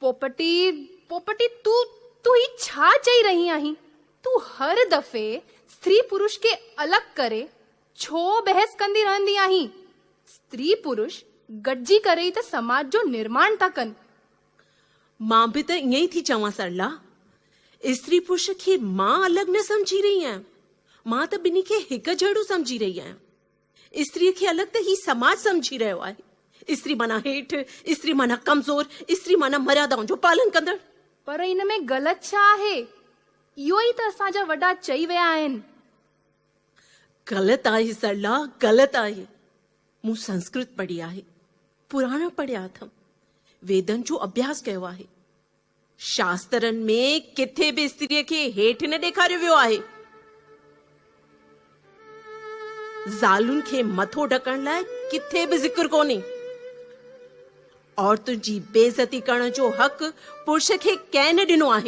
पोपटी पोपटी तू तू ही छा चई रही आहीं? तू हर दफ़े स्त्री पुरुष के अलग करे छो बहस कंदी रहंदी आहीं? स्त्री पुरुष गॾिजी करे ई त समाज जो निर्माण था कनि। मां भी त ईअं ई थी चवां सरला। स्त्री पुरुष खे मां अलग न समझी रही आहियां। मां त ॿिन्ही खे हिक जहिड़ो समझी रही आहियां। स्त्री खे अलग त ही समाज समझी रहियो आहे। स्त्री माना हेठ, स्त्री माना कमज़ोर, स्त्री माना मर्यादाउनि जो पालन कंदड़। पर इन में ग़लत छा आहे? इहो ई त असांजा वॾा चई विया आहिनि। ग़लत आहे सरला, ग़लत आहे। मूं संस्कृत पढ़ी आहे, पुराण पढ़िया अथमि, वेदन जो अभ्यास कयो आहे। शास्त्रनि में किथे बि स्त्रीअ खे हेठि न ॾेखारियो वियो आहे। ज़ालुनि खे मथो ढकण लाइ किथे बि ज़िक्र कोन्हे। औरतुनि जी बेइज़ती करण जो हक़ पुरुष खे कंहिं न ॾिनो आहे।